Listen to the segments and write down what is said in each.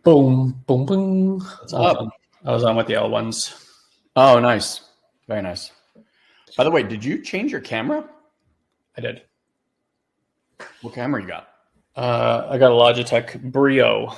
Boom, boom, boom. What's up? I was on with the L1s. Oh, nice. Very nice. By the way, did you change your camera? I did. What camera you got? I got a Logitech Brio.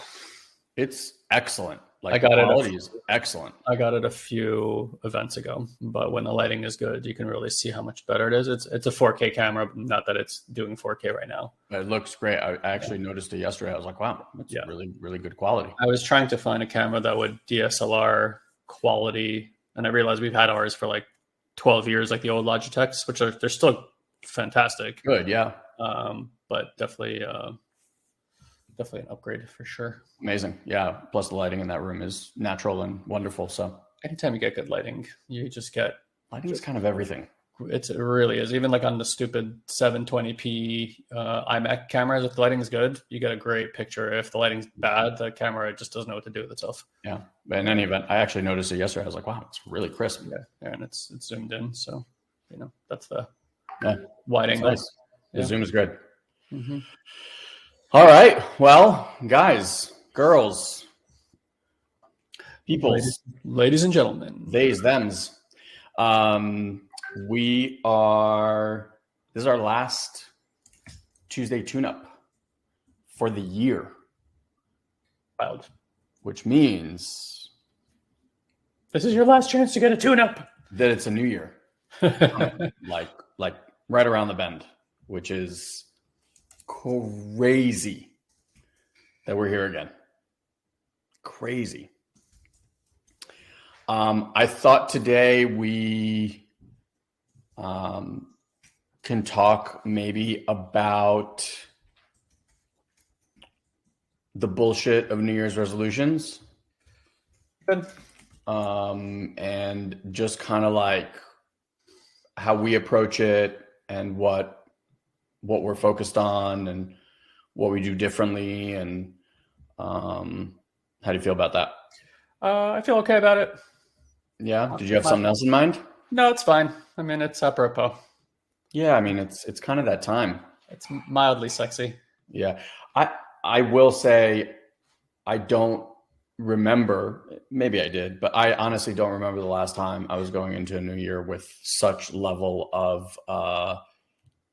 It's excellent. Like I got the it. quality is excellent. I got it a few events ago, but when the lighting is good, you can really see how much better it is. It's a 4K camera, not that it's doing 4K right now. It looks great. I actually noticed it yesterday. I was like, wow, that's really, really good quality. I was trying to find a camera that would DSLR quality, and I realized we've had ours for like 12 years, like the old Logitechs, which they're still fantastic. Good, yeah. But definitely an upgrade for sure. Amazing. Yeah. Plus the lighting in that room is natural and wonderful. So anytime you get good lighting, you just get lighting is kind of everything. It really is. Even like on the stupid 720p iMac cameras, if the lighting is good, you get a great picture. If the lighting's bad, the camera just doesn't know what to do with itself. Yeah. But in any event, I actually noticed it yesterday. I was like, wow, it's really crisp. Yeah, and it's zoomed in. So, that's the wide angle. Nice. The zoom is good. Mm-hmm. All right. Well, guys, girls, people, ladies and gentlemen, theys, thems. This is our last Tuesday tune-up for the year. Wild. Which means this is your last chance to get a tune-up. That it's a new year. like right around the bend, which is crazy that we're here again. Crazy. I thought today we can talk maybe about the bullshit of New Year's resolutions. Good. And just kind of like how we approach it and what we're focused on and what we do differently. And how do you feel about that? I feel okay about it. Yeah. Did you have something else in mind? No, it's fine. I mean, it's apropos. Yeah. I mean, it's kind of that time. It's mildly sexy. Yeah. I will say I don't remember, maybe I did, but I honestly don't remember the last time I was going into a new year with such level of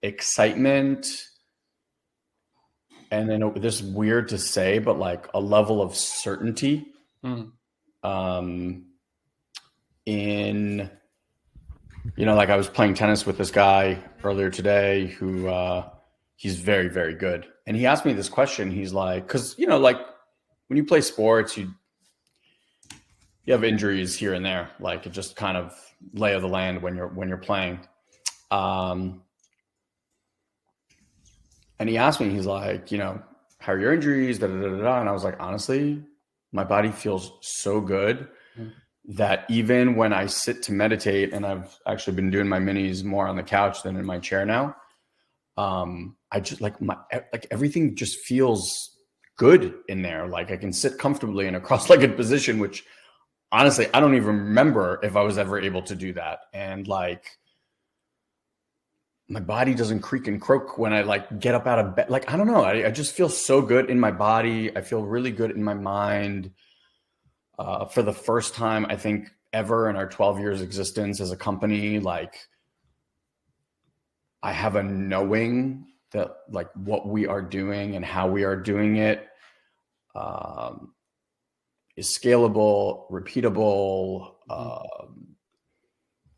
excitement. And then this is weird to say, but like a level of certainty. Like I was playing tennis with this guy earlier today who he's very, very good. And he asked me this question. He's like, because, like when you play sports, you have injuries here and there. Like it just kind of lay of the land when you're playing. And he asked me, he's like, how are your injuries? Da, da, da, da. And I was like, honestly, my body feels so good that even when I sit to meditate, and I've actually been doing my minis more on the couch than in my chair now, I just like everything just feels good in there. Like I can sit comfortably in a cross-legged position, which honestly, I don't even remember if I was ever able to do that. And like my body doesn't creak and croak when I like get up out of bed. Like, I don't know. I just feel so good in my body. I feel really good in my mind. For the first time, I think ever in our 12 years existence as a company, like I have a knowing that like what we are doing and how we are doing it is scalable, repeatable,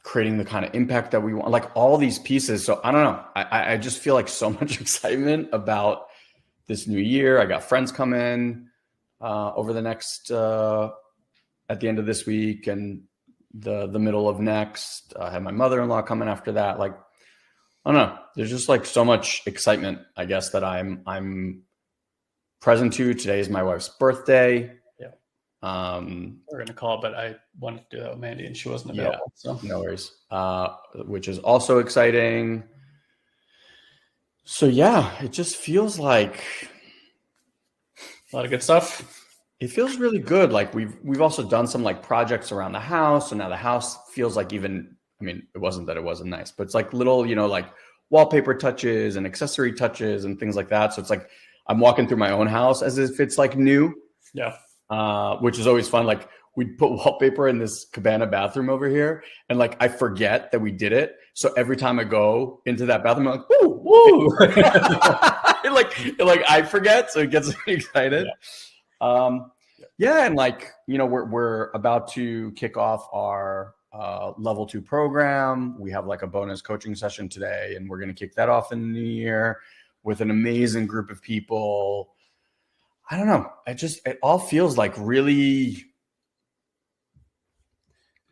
creating the kind of impact that we want, like all these pieces. So I don't know. I just feel like so much excitement about this new year. I got friends coming over the next, at the end of this week. And the middle of next. I have my mother-in-law coming after that. Like, I don't know. There's just like so much excitement, I guess, that I'm present to. Today is my wife's birthday. Yeah. We're gonna call, but I wanted to do that with Mandy, and she wasn't available. So no worries. Which is also exciting. So yeah, it just feels like a lot of good stuff. It feels really good. Like we've also done some like projects around the house. So now the house feels like even, I mean, it wasn't that it wasn't nice, but it's like little, like wallpaper touches and accessory touches and things like that. So it's like I'm walking through my own house as if it's like new. Yeah. Which is always fun. Like we'd put wallpaper in this cabana bathroom over here, and like I forget that we did it. So every time I go into that bathroom, I'm like, woo, woo. like I forget, so it gets me excited. Yeah. And like, we're about to kick off our level 2 program. We have like a bonus coaching session today, and we're going to kick that off in the new year with an amazing group of people. I don't know. It all feels like really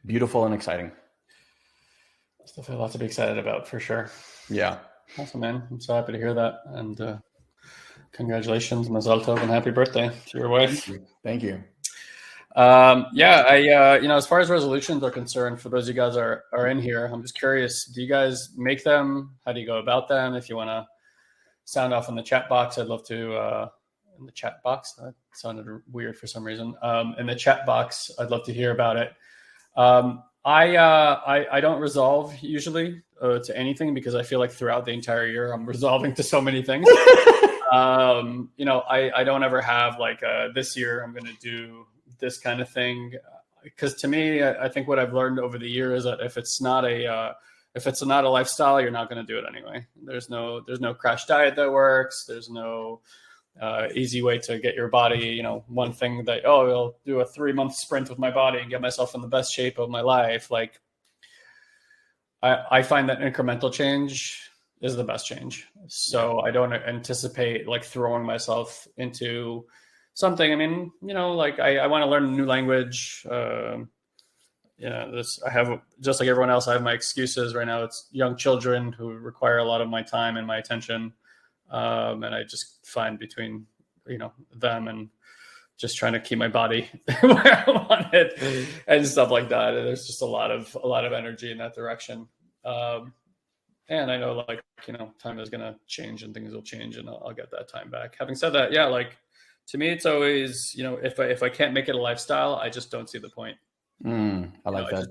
beautiful and exciting. There's definitely a lot to be excited about for sure. Yeah. Awesome, man. I'm so happy to hear that. And congratulations, Mazal Tov, and happy birthday to your wife. Thank you. As far as resolutions are concerned, for those of you guys are in here, I'm just curious, do you guys make them? How do you go about them? If you want to sound off in the chat box, I'd love to, in the chat box, that sounded weird for some reason. In the chat box, I'd love to hear about it. I don't resolve usually to anything, because I feel like throughout the entire year, I'm resolving to so many things. I don't ever have like this year I'm going to do this kind of thing, because to me, I think what I've learned over the year is that if it's not a lifestyle, you're not going to do it anyway. There's no crash diet that works. There's no easy way to get your body, one thing that, I'll do a 3-month sprint with my body and get myself in the best shape of my life. Like I find that incremental change is the best change. So I don't anticipate like throwing myself into something. I mean, like I want to learn a new language. I have, just like everyone else, I have my excuses right now. It's young children who require a lot of my time and my attention. And I just find between, them and just trying to keep my body where I want it and stuff like that. There's just a lot of energy in that direction. And I know time is going to change and things will change, and I'll get that time back. Having said that, yeah, like to me, it's always, if I can't make it a lifestyle, I just don't see the point. I like that.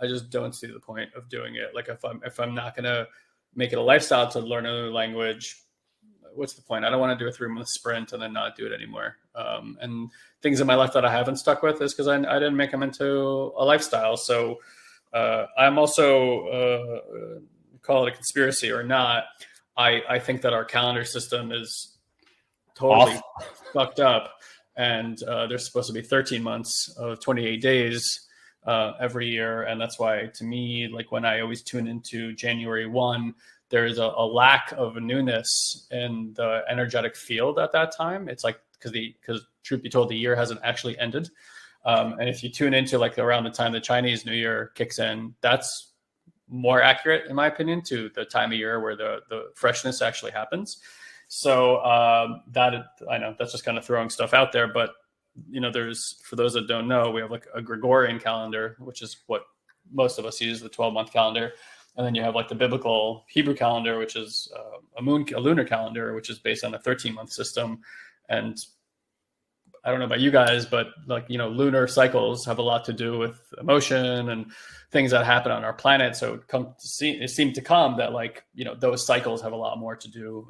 I just don't see the point of doing it. Like if I'm not going to make it a lifestyle to learn another language, what's the point? I don't want to do a 3-month sprint and then not do it anymore. And things in my life that I haven't stuck with is because I didn't make them into a lifestyle. So I'm also, call it a conspiracy or not, I think that our calendar system is totally fucked up. And there's supposed to be 13 months of 28 days every year. And that's why, to me, like when I always tune into January 1, there's a lack of newness in the energetic field at that time. It's like, because truth be told, the year hasn't actually ended. And if you tune into like around the time the Chinese New Year kicks in, that's more accurate, in my opinion, to the time of year where the freshness actually happens. So that, I know that's just kind of throwing stuff out there, but there's, for those that don't know, we have like a Gregorian calendar, which is what most of us use, the 12-month calendar. And then you have like the biblical Hebrew calendar, which is a lunar calendar, which is based on a 13-month system. And I don't know about you guys, but like, lunar cycles have a lot to do with emotion and things that happen on our planet. So it seemed to come that like, those cycles have a lot more to do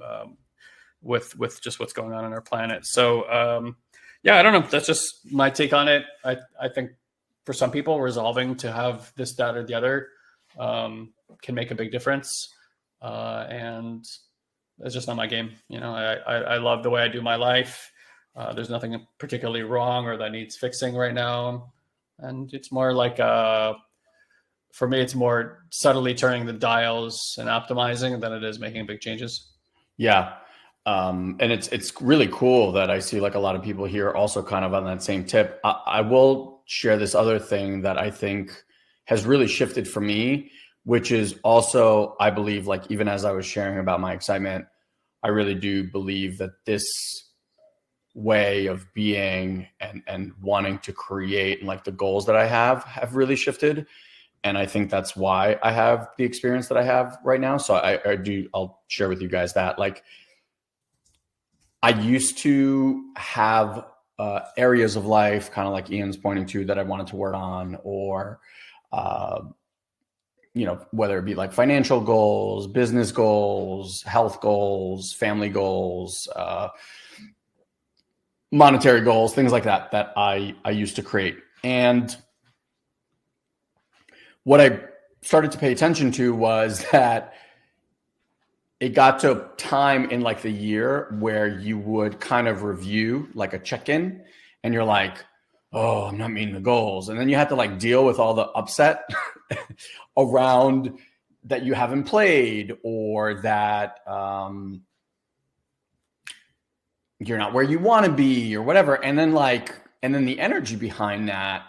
with just what's going on our planet. So I don't know. That's just my take on it. I think for some people, resolving to have this, that, or the other can make a big difference. And it's just not my game. I love the way I do my life. There's nothing particularly wrong or that needs fixing right now. And it's more like, for me, it's more subtly turning the dials and optimizing than it is making big changes. Yeah. And it's really cool that I see like a lot of people here also kind of on that same tip. I will share this other thing that I think has really shifted for me, which is also, I believe, like even as I was sharing about my excitement, I really do believe that this way of being and wanting to create and like the goals that I have really shifted. And I think that's why I have the experience that I have right now. So I'll share with you guys that like I used to have areas of life, kind of like Ian's pointing to, that I wanted to work on, or, whether it be like financial goals, business goals, health goals, family goals, monetary goals, things like that, that I used to create. And what I started to pay attention to was that it got to a time in like the year where you would kind of review like a check-in and you're like, oh, I'm not meeting the goals. And then you have to like deal with all the upset around that you haven't played, or that you're not where you want to be or whatever. And then the energy behind that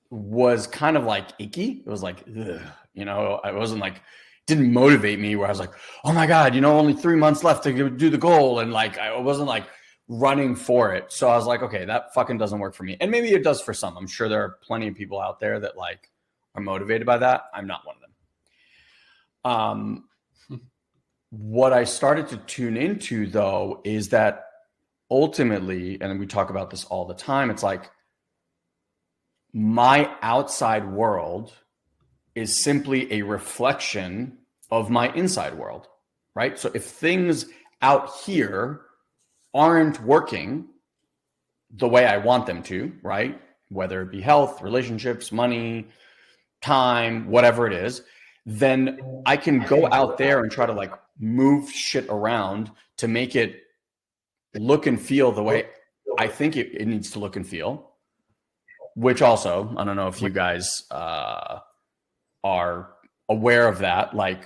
was kind of like icky. It was like, ugh, I wasn't like, didn't motivate me where I was like, oh my God, only 3 months left to do the goal. And like, I wasn't like running for it. So I was like, okay, that fucking doesn't work for me. And maybe it does for some. I'm sure there are plenty of people out there that like are motivated by that. I'm not one of them. What I started to tune into though, is that ultimately, and we talk about this all the time, it's like my outside world is simply a reflection of my inside world, right? So if things out here aren't working the way I want them to, right? Whether it be health, relationships, money, time, whatever it is, then I can go out there and try to like move shit around to make it look and feel the way I think it needs to look and feel, which also, I don't know if you guys are aware of that, like,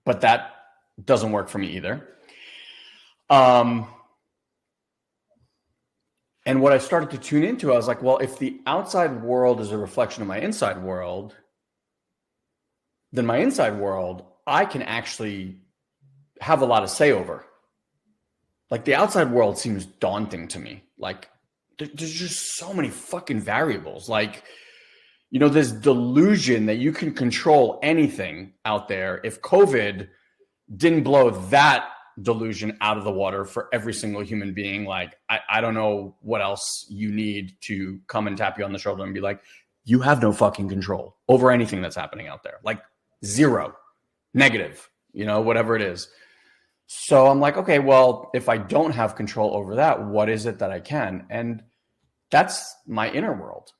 but that doesn't work for me either. And what I started to tune into, I was like, well, if the outside world is a reflection of my inside world, then my inside world, I can actually have a lot of say over. Like the outside world seems daunting to me. Like there's just so many fucking variables. Like, this delusion that you can control anything out there. If COVID didn't blow that delusion out of the water for every single human being, like, I don't know what else you need to come and tap you on the shoulder and be like, you have no fucking control over anything that's happening out there. Like zero, negative, whatever it is. So I'm like, okay, well, if I don't have control over that, what is it that I can? And that's my inner world.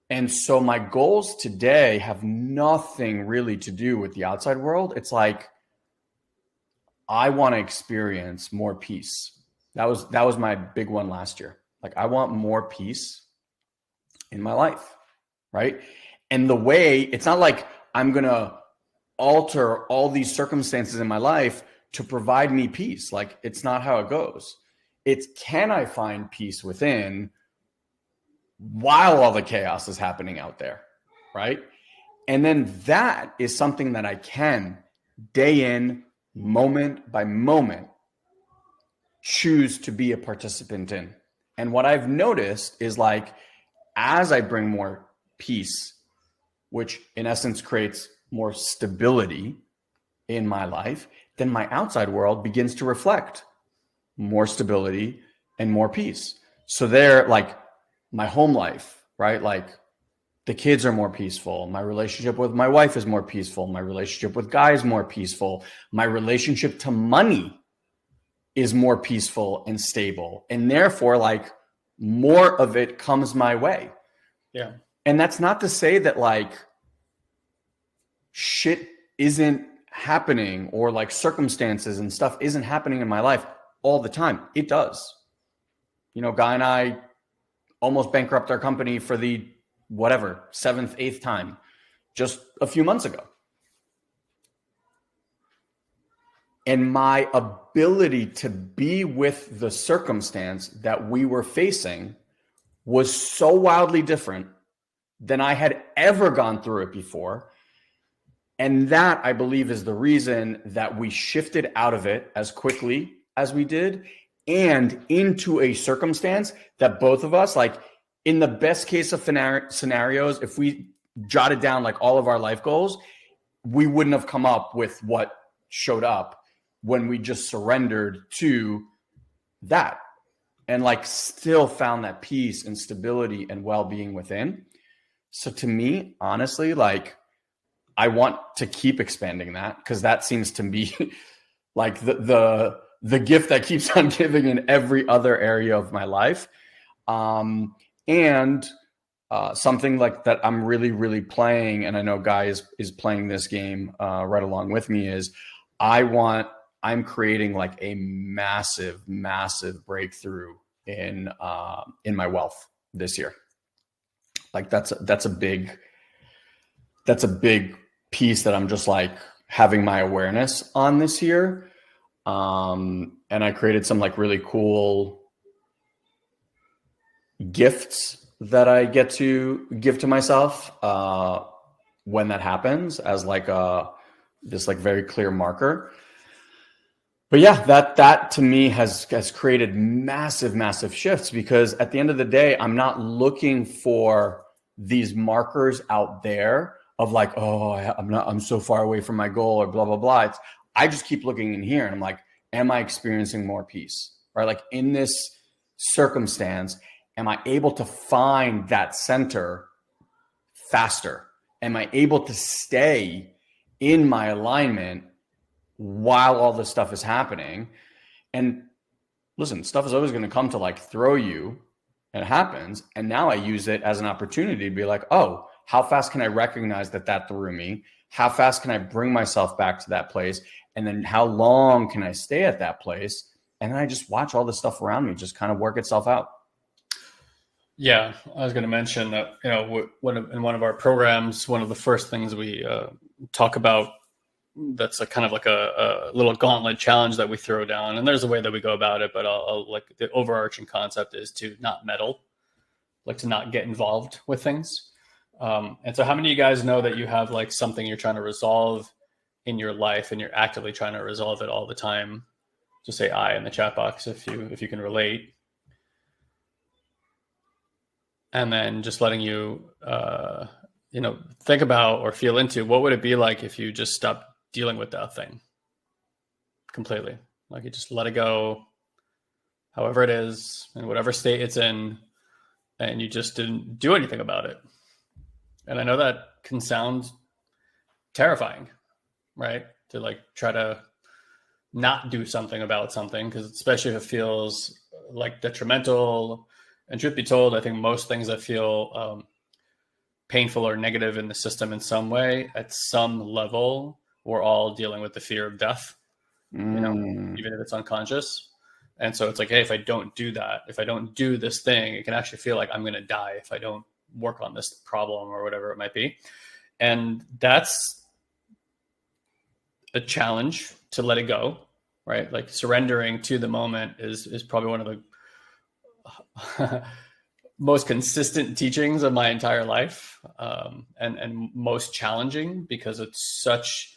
And so my goals today have nothing really to do with the outside world. It's like, I want to experience more peace. That was my big one last year. Like, I want more peace in my life, right? And the way, it's not like I'm going to alter all these circumstances in my life to provide me peace. Like, it's not how it goes. It's, can I find peace within while all the chaos is happening out there, right? And then that is something that I can, day in, moment by moment, choose to be a participant in. And what I've noticed is, like, as I bring more peace, which in essence creates more stability in my life, then my outside world begins to reflect more stability and more peace. So they're like, my home life, right? Like, the kids are more peaceful. My relationship with my wife is more peaceful. My relationship with guys more peaceful. My relationship to money is more peaceful and stable. And therefore, like, more of it comes my way. Yeah. And that's not to say that like shit isn't happening, or like circumstances and stuff isn't happening in my life all the time. It does. Guy and I almost bankrupt our company for the whatever, 7th, 8th time just a few months ago. And my ability to be with the circumstance that we were facing was so wildly different than I had ever gone through it before. And that, I believe, is the reason that we shifted out of it as quickly as we did and into a circumstance that both of us, like in the best case of scenarios, if we jotted down like all of our life goals, we wouldn't have come up with what showed up when we just surrendered to that and like still found that peace and stability and well-being within. So to me, honestly, like I want to keep expanding that because that seems to be like the gift that keeps on giving in every other area of my life. And something like that I'm really, really playing, and I know Guy is playing this game right along with me, is I'm creating like a massive, massive breakthrough in my wealth this year. Like that's a big piece that I'm just like having my awareness on this year. And I created some like really cool gifts that I get to give to myself when that happens as like this like very clear marker. But yeah, that to me has created massive, massive shifts because at the end of the day, I'm not looking for these markers out there of like, oh, I'm so far away from my goal or blah, blah, blah. I just keep looking in here and I'm like, am I experiencing more peace? Right? Like in this circumstance, am I able to find that center faster? Am I able to stay in my alignment while all this stuff is happening? And listen, stuff is always going to come to like throw you, and it happens. And now I use it as an opportunity to be like, oh, how fast can I recognize that threw me? How fast can I bring myself back to that place? And then how long can I stay at that place? And then I just watch all the stuff around me just kind of work itself out. Yeah, I was going to mention that, in one of our programs, one of the first things we talk about that's a kind of like a little gauntlet challenge that we throw down. And there's a way that we go about it, but I'll like the overarching concept is to not meddle, like to not get involved with things. And so how many of you guys know that you have like something you're trying to resolve in your life and you're actively trying to resolve it all the time? Just say I in the chat box if you can relate. And then just letting you, think about or feel into what would it be like if you just stopped dealing with that thing completely? Like you just let it go, however it is, in whatever state it's in, and you just didn't do anything about it. And I know that can sound terrifying, right? To like try to not do something about something, because especially if it feels like detrimental. And truth be told, I think most things that feel painful or negative in the system in some way, at some level, we're all dealing with the fear of death, even if it's unconscious. And so it's like, hey, if I don't do that, if I don't do this thing, it can actually feel like I'm going to die if I don't work on this problem or whatever it might be. And that's a challenge to let it go, right? Like surrendering to the moment is probably one of the most consistent teachings of my entire life, and most challenging because it's such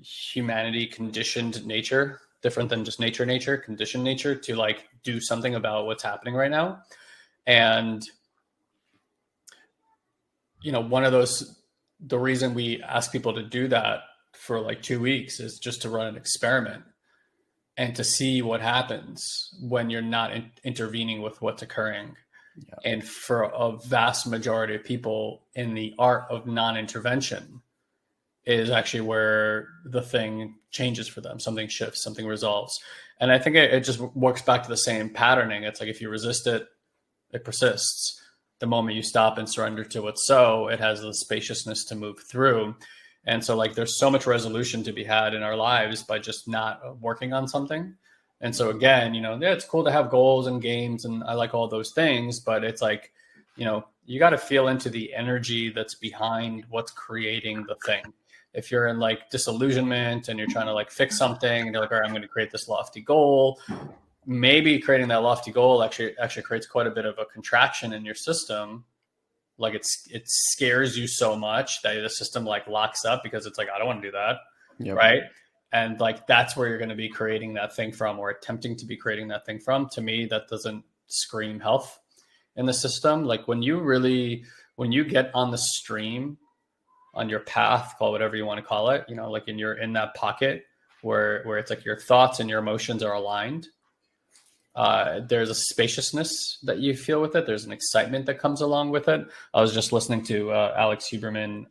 humanity conditioned nature, different than just nature, conditioned nature to like do something about what's happening right now. And, one of those, the reason we ask people to do that for like 2 weeks is just to run an experiment and to see what happens when you're not intervening with what's occurring. Yeah. And for a vast majority of people, in the art of non-intervention is actually where the thing changes for them. Something shifts, something resolves. And I think it just works back to the same patterning. It's like if you resist it, it persists. The moment you stop and surrender to what's so, it has the spaciousness to move through. And so like there's so much resolution to be had in our lives by just not working on something. And so again, it's cool to have goals and games, and I like all those things, but it's like, you got to feel into the energy that's behind what's creating the thing. If you're in like disillusionment and you're trying to like fix something and you're like, all right, I'm going to create this lofty goal, maybe creating that lofty goal actually creates quite a bit of a contraction in your system. Like it scares you so much that the system like locks up because it's like, I don't want to do that. Yep. Right. And like, that's where you're going to be creating that thing from, or attempting to be creating that thing from. To me, that doesn't scream health in the system. Like when you get on the stream, on your path, call it whatever you want to call it, you know, like you're in that pocket where it's like your thoughts and your emotions are aligned. There's a spaciousness that you feel with it. There's an excitement that comes along with it. I was just listening to Alex Huberman.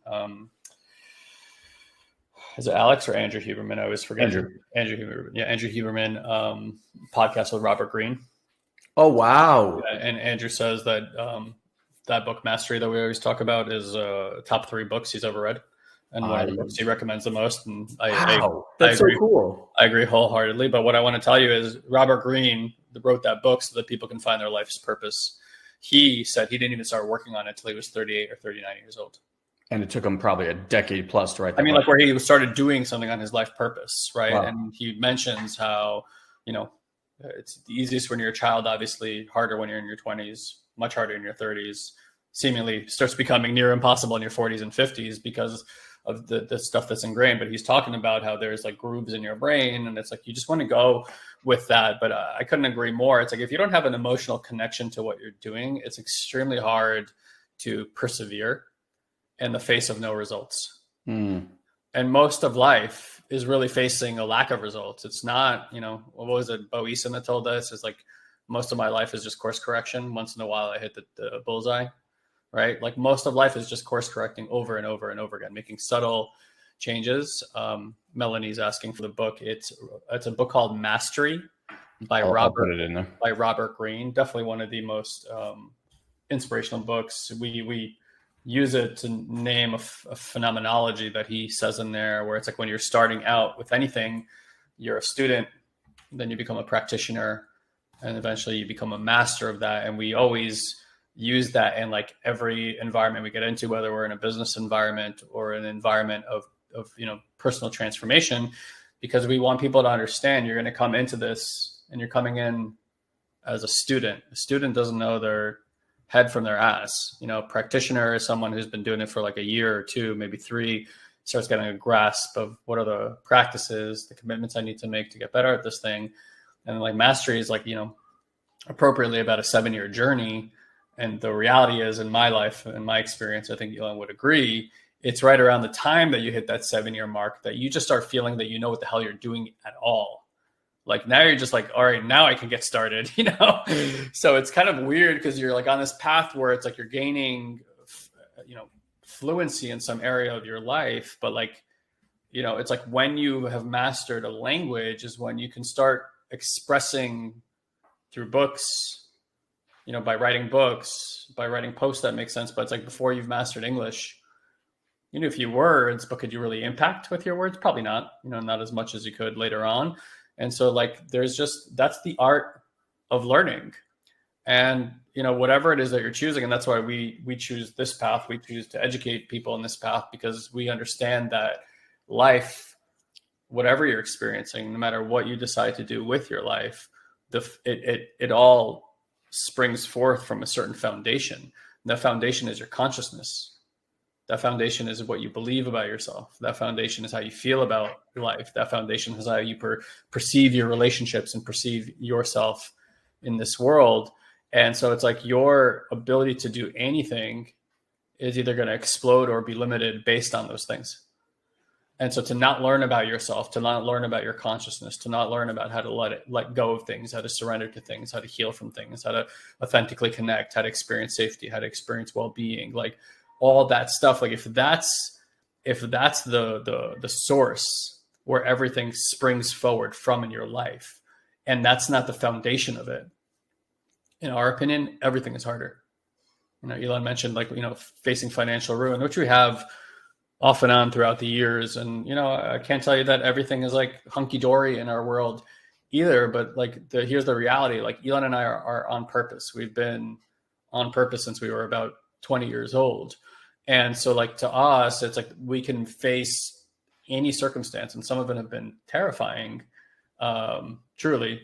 Is it Alex or Andrew Huberman? I always forget. Andrew Huberman. Yeah, Andrew Huberman podcast with Robert Greene. Oh, wow. Yeah, and Andrew says that that book, Mastery, that we always talk about, is top 3 books he's ever read. And one of the books he recommends the most. And that's so cool. I agree wholeheartedly. But what I want to tell you is Robert Greene wrote that book so that people can find their life's purpose. He said he didn't even start working on it until he was 38 or 39 years old. And it took him probably a decade plus to write that. I mean, like where he started doing something on his life purpose, right? Wow. And he mentions how, you know, it's the easiest when you're a child, obviously harder when you're in your 20s, much harder in your 30s, seemingly starts becoming near impossible in your 40s and 50s because of the stuff that's ingrained. But he's talking about how there's like grooves in your brain, and it's like you just want to go with that. But I couldn't agree more. It's like if you don't have an emotional connection to what you're doing, it's extremely hard to persevere in the face of no results. And most of life is really facing a lack of results. It's not, you know, what was it, Bo Eason that told us? It's like most of my life is just course correction. Once in a while I hit the bullseye, right? Like most of life is just course correcting over and over and over again, making subtle changes. Melanie's asking for the book. It's a book called Mastery by Robert Greene. Definitely one of the most inspirational books. We use it to name a phenomenology that he says in there, where it's like when you're starting out with anything, you're a student, then you become a practitioner, and eventually you become a master of that. And we always use that in like every environment we get into, whether we're in a business environment or an environment of you know, personal transformation, because we want people to understand you're going to come into this and you're coming in as a student. A student doesn't know their head from their ass. You know, practitioner is someone who's been doing it for like a year or 2, maybe 3, starts getting a grasp of what are the practices, the commitments I need to make to get better at this thing. And like mastery is like, you know, appropriately about a 7-year journey. And the reality is, in my life, in my experience, I think Elon would agree, it's right around the time that you hit that 7-year mark that you just start feeling that you know what the hell you're doing at all. Like now you're just like, all right, now I can get started, you know? So it's kind of weird because you're like on this path where it's like you're gaining, you know, fluency in some area of your life. But like, you know, it's like when you have mastered a language is when you can start expressing through books, you know, by writing books, by writing posts that make sense. But it's like before you've mastered English, you knew a few words, but could you really impact with your words? Probably not, you know, not as much as you could later on. And so like, there's just, that's the art of learning. And, you know, whatever it is that you're choosing. And that's why we choose this path. We choose to educate people in this path because we understand that life, whatever you're experiencing, no matter what you decide to do with your life, it all springs forth from a certain foundation. And that foundation is your consciousness. That foundation is what you believe about yourself. That foundation is how you feel about your life. That foundation is how you perceive your relationships and perceive yourself in this world. And so it's like your ability to do anything is either going to explode or be limited based on those things. And so to not learn about yourself, to not learn about your consciousness, to not learn about how to let go of things, how to surrender to things, how to heal from things, how to authentically connect, how to experience safety, how to experience well-being, like all that stuff. Like if that's the source where everything springs forward from in your life, and that's not the foundation of it, in our opinion, everything is harder. You know, Elon mentioned like, you know, facing financial ruin, which we have off and on throughout the years. And, you know, I can't tell you that everything is like hunky dory in our world either, but like here's the reality. Like Elon and I are on purpose. We've been on purpose since we were about 20 years old. And so like to us, it's like we can face any circumstance, and some of them have been terrifying, truly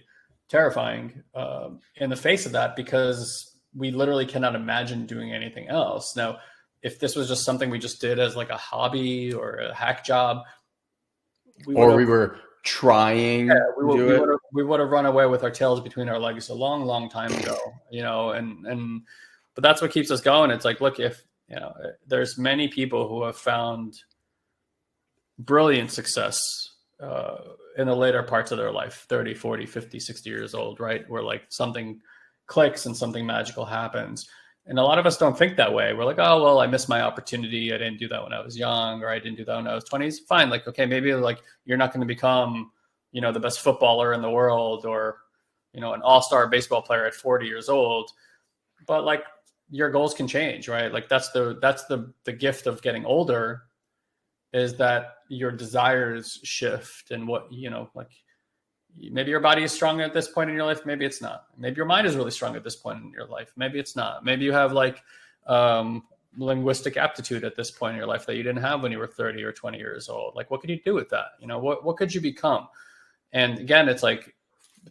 terrifying in the face of that, because we literally cannot imagine doing anything else. Now, if this was just something we just did as like a hobby or a hack job, we were trying to we would have run away with our tails between our legs a long, long time ago, but that's what keeps us going. It's like, look, if, there's many people who have found brilliant success in the later parts of their life, 30, 40, 50, 60 years old, right? Where like something clicks and something magical happens. And a lot of us don't think that way. We're like, oh, well, I missed my opportunity. I didn't do that when I was young, or I didn't do that when I was 20s. Fine. Like, okay, maybe like you're not going to become, the best footballer in the world, or, an all-star baseball player at 40 years old. But like your goals can change, right? Like that's the gift of getting older, is that your desires shift, and what, like maybe your body is strong at this point in your life. Maybe it's not. Maybe your mind is really strong at this point in your life. Maybe it's not. Maybe you have like linguistic aptitude at this point in your life that you didn't have when you were 30 or 20 years old. Like, what could you do with that? What could you become? And again, it's like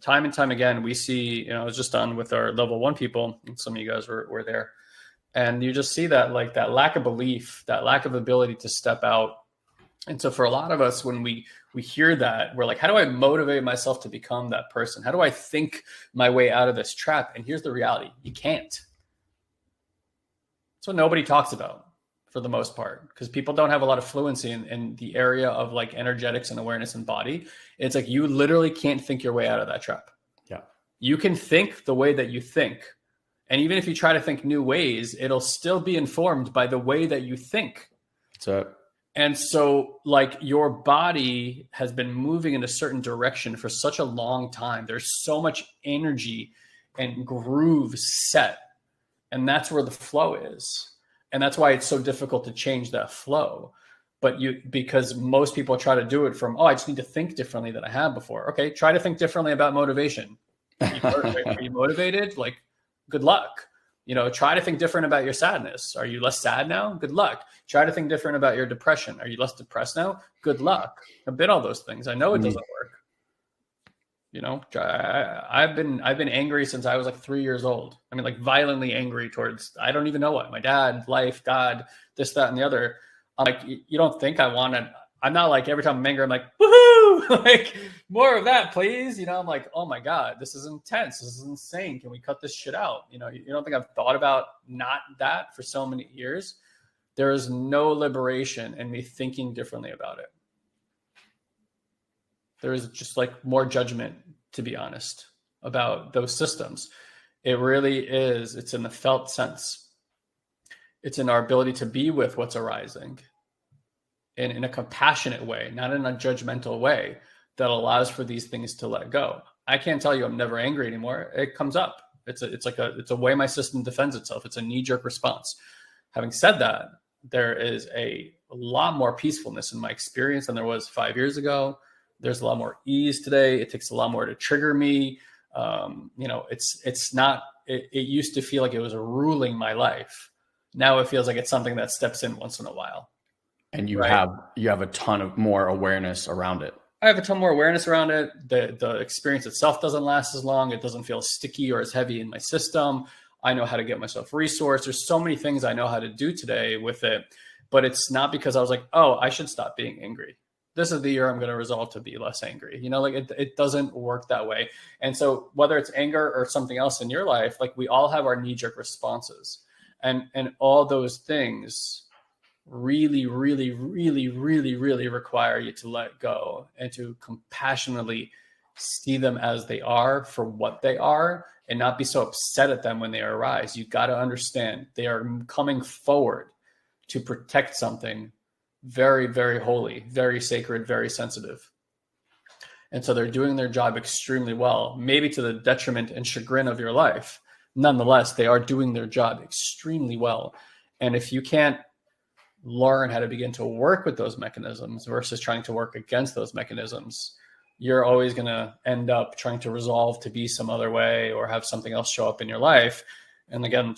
time and time again, we see, I was just on with our level 1 people, and some of you guys were there. And you just see that, like, that lack of belief, that lack of ability to step out. And so for a lot of us, when we hear that, we're like, how do I motivate myself to become that person? How do I think my way out of this trap? And here's the reality. You can't. That's what nobody talks about for the most part, because people don't have a lot of fluency in the area of like energetics and awareness and body. It's like, you literally can't think your way out of that trap. Yeah. You can think the way that you think. And even if you try to think new ways, it'll still be informed by the way that you think. That's it. And so like your body has been moving in a certain direction for such a long time. There's so much energy and groove set. And that's where the flow is. And that's why it's so difficult to change that flow. But because most people try to do it from, I just need to think differently than I have before. Okay, try to think differently about motivation. Are you motivated? Like, good luck. Try to think different about your sadness. Are you less sad now? Good luck. Try to think different about your depression. Are you less depressed now? Good luck. I've been all those things. I know it doesn't work. I've been angry since I was like 3 years old. I mean, like violently angry towards, I don't even know what, my dad, life, God, this, that, and the other. I'm like, you don't think I want to, I'm not like every time I'm angry, I'm like, woohoo, like more of that, please. I'm like, oh my God, this is intense. This is insane. Can we cut this shit out? You don't think I've thought about not that for so many years? There is no liberation in me thinking differently about it. There is just like more judgment, to be honest, about those systems. It really is. It's in the felt sense. It's in our ability to be with what's arising in a compassionate way, not in a judgmental way, that allows for these things to let go. I can't tell you I'm never angry anymore. It comes up. It's a way my system defends itself. It's a knee-jerk response. Having said that, there is a lot more peacefulness in my experience than there was 5 years ago. There's a lot more ease today. It takes a lot more to trigger me. It's not, it used to feel like it was ruling my life. Now it feels like it's something that steps in once in a while. And you have a ton of more awareness around it. I have a ton more awareness around it. The experience itself doesn't last as long. It doesn't feel as sticky or as heavy in my system. I know how to get myself resourced. There's so many things I know how to do today with it, but it's not because I was like, I should stop being angry. This is the year I'm going to resolve to be less angry. It doesn't work that way. And so whether it's anger or something else in your life, like we all have our knee-jerk responses, and all those things really, really, really, really, really require you to let go and to compassionately see them as they are for what they are, and not be so upset at them when they arise. You got to understand they are coming forward to protect something very, very holy, very sacred, very sensitive. And so they're doing their job extremely well, maybe to the detriment and chagrin of your life. Nonetheless, they are doing their job extremely well. And if you can't learn how to begin to work with those mechanisms versus trying to work against those mechanisms, you're always going to end up trying to resolve to be some other way or have something else show up in your life. And again,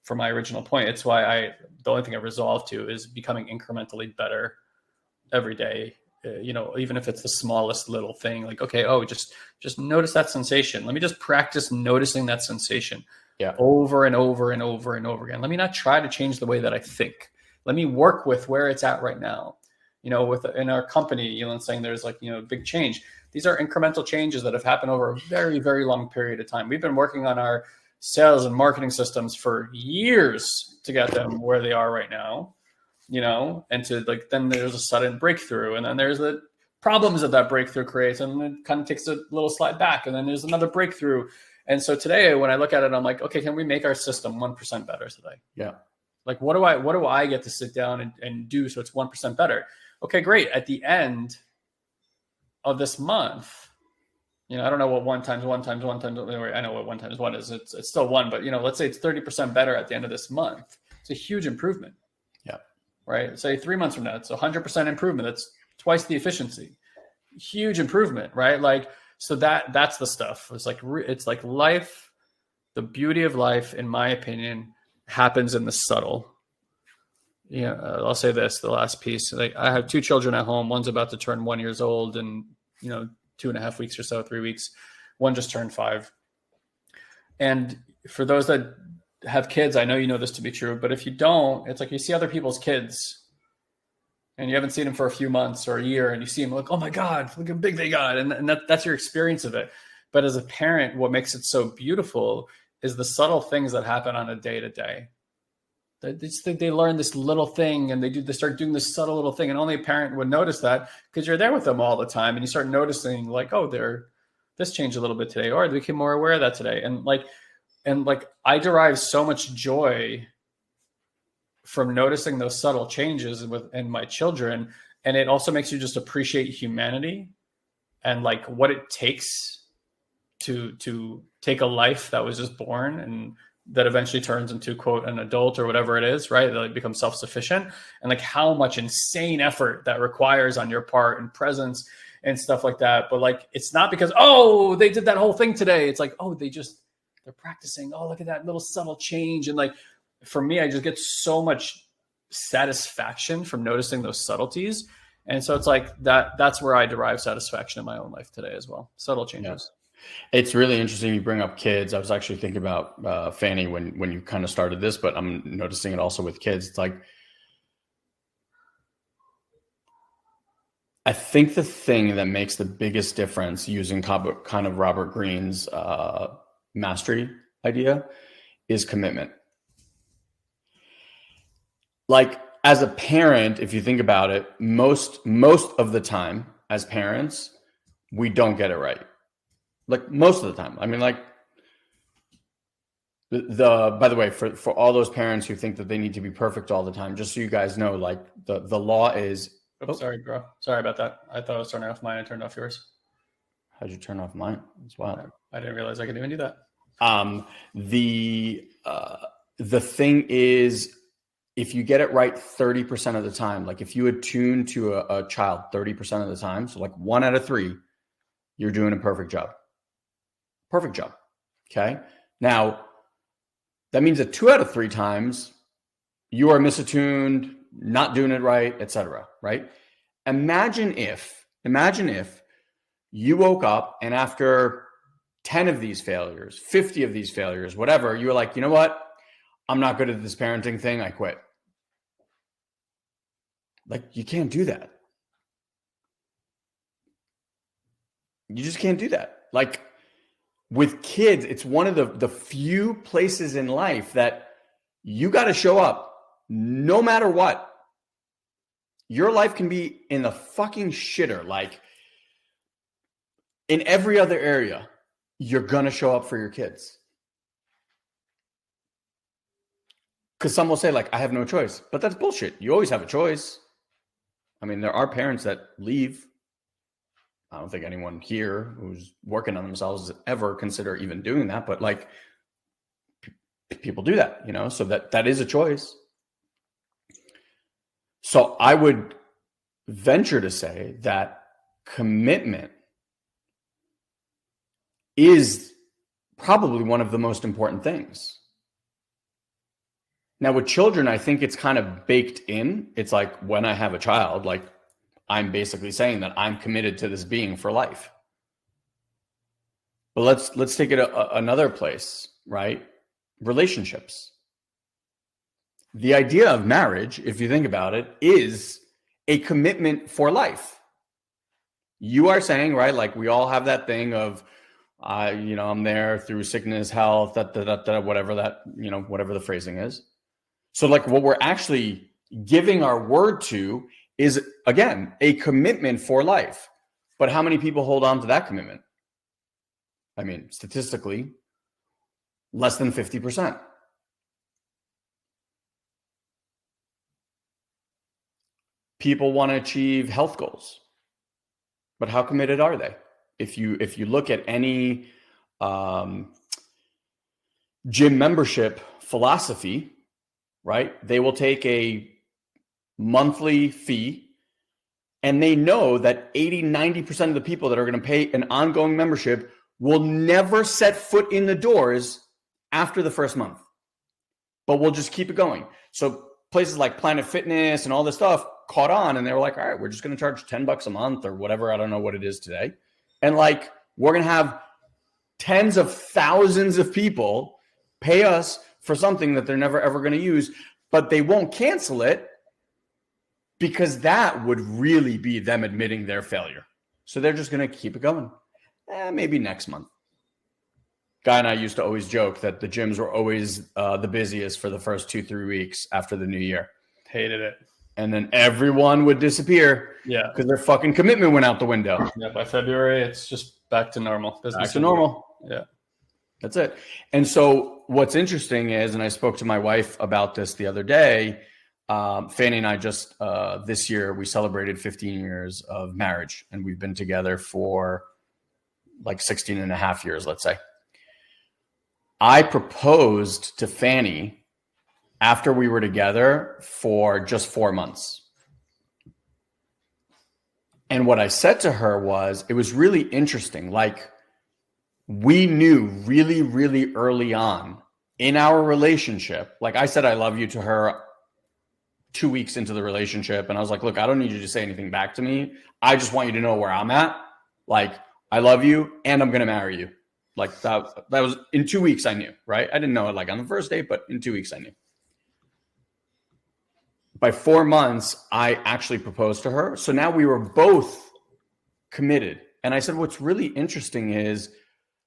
for my original point, it's why the only thing I resolve to is becoming incrementally better every day. Even if it's the smallest little thing, like, okay, just notice that sensation. Let me just practice noticing that sensation. Yeah. over and over and over and over again. Let me not try to change the way that I think. Let me work with where it's at right now. In our company, Elon's saying there's big change. These are incremental changes that have happened over a very, very long period of time. We've been working on our sales and marketing systems for years to get them where they are right now, and then there's a sudden breakthrough, and then there's the problems that breakthrough creates, and it kind of takes a little slide back, and then there's another breakthrough. And so today, when I look at it, I'm like, okay, can we make our system 1% better today? Yeah. Like, what do I get to sit down and do so it's 1% better? Okay, great. At the end of this month, I don't know what one times, I know what 1 times 1 is. It's still 1, but let's say it's 30% better at the end of this month. It's a huge improvement. Yeah. Right. Say 3 months from now, it's 100% improvement. That's twice the efficiency. Huge improvement, right? Like, so that's the stuff. It's like life, the beauty of life, in my opinion, happens in the subtle. I'll say this, the last piece. Like, I have 2 children at home. One's about to turn 1 year old in 2.5 weeks or so, 3 weeks. One just turned 5. And for those that have kids, I know you know this to be true, but if you don't, it's like you see other people's kids and you haven't seen them for a few months or a year, and you see them like, oh my God, look how big they got. And that's your experience of it. But as a parent, what makes it so beautiful is the subtle things that happen on a day-to-day. They learn this little thing, and they start doing this subtle little thing, and only a parent would notice that because you're there with them all the time, and you start noticing like, oh, this changed a little bit today, or they became more aware of that today. And I derive so much joy from noticing those subtle changes in my children. And it also makes you just appreciate humanity and like what it takes to take a life that was just born and that eventually turns into, quote, an adult or whatever it is, right? That becomes self-sufficient, and like how much insane effort that requires on your part and presence and stuff like that. But like, it's not because, oh, they did that whole thing today. It's like, oh, they're practicing. Oh, look at that little subtle change. And like, for me, I just get so much satisfaction from noticing those subtleties. And so it's like that's where I derive satisfaction in my own life today as well. Subtle changes. Yeah. It's really interesting you bring up kids. I was actually thinking about Fanny when you kind of started this, but I'm noticing it also with kids. It's like, I think the thing that makes the biggest difference using kind of Robert Greene's mastery idea is commitment. Like, as a parent, if you think about it, most of the time as parents, we don't get it right. Like, most of the time. I mean, like, by the way, for all those parents who think that they need to be perfect all the time, just so you guys know, like, the law is. Oops, sorry, bro. Sorry about that. I thought I was turning off mine. I turned off yours. How'd you turn off mine? That's wild. I didn't realize I could even do that. The thing is, if you get it right 30% of the time, like if you attune to a child 30% of the time, so like 1 out of 3, you're doing a perfect job. Perfect job. Okay. Now, that means that 2 out of 3 times you are misattuned, not doing it right, etc. Right? Imagine if you woke up and after 10 of these failures, 50 of these failures, whatever, you were like, you know what? I'm not good at this parenting thing. I quit. Like, you can't do that. You just can't do that. Like, with kids, it's one of the few places in life that you got to show up no matter what. Your life can be in the fucking shitter. Like, in every other area, you're going to show up for your kids. Because some will say, like, I have no choice. But that's bullshit. You always have a choice. I mean, there are parents that leave. I don't think anyone here who's working on themselves ever consider even doing that. But, like, people do that, you know? So that is a choice. So I would venture to say that commitment is probably one of the most important things. Now, with children, I think it's kind of baked in. It's like when I have a child, like, I'm basically saying that I'm committed to this being for life. But let's take it another place, right? relationships. The idea of marriage, if you think about it, is a commitment for life. You are saying, right, like we all have that thing of, I'm there through sickness, health, whatever that, whatever the phrasing is. So like what we're actually giving our word to is, again, a commitment for life. But how many people hold on to that commitment? I mean, statistically, less than 50%. People want to achieve health goals, but how committed are they? If you look at any gym membership philosophy, right? They will take a monthly fee, and they know that 80-90% of the people that are going to pay an ongoing membership will never set foot in the doors after the first month, but we'll just keep it going. So places like Planet Fitness and all this stuff caught on, and they were like, all right, we're just going to charge $10 a month or whatever. I don't know what it is today. And like, we're going to have tens of thousands of people pay us for something that they're never, ever going to use, but they won't cancel it because that would really be them admitting their failure. So they're just going to keep it going. Maybe next month. Guy and I used to always joke that the gyms were always the busiest for the first 2-3 weeks after the new year. Hated it. And then everyone would disappear. Yeah. Because their fucking commitment went out the window. Yeah. By February, it's just back to normal. Back to normal. Yeah. That's it. And so what's interesting is, and I spoke to my wife about this the other day, Fanny and I just, this year, we celebrated 15 years of marriage, and we've been together for like 16 and a half years, let's say. I proposed to Fanny after we were together for just 4 months. And what I said to her was, it was really interesting. Like, we knew really, really early on in our relationship, like I said, I love you to her 2 weeks into the relationship. And I was like, look, I don't need you to say anything back to me. I just want you to know where I'm at. Like, I love you and I'm going to marry you. Like that was in 2 weeks. I knew, right? I didn't know it like on the first date, but in 2 weeks I knew. By 4 months, I actually proposed to her. So now we were both committed. And I said, what's really interesting is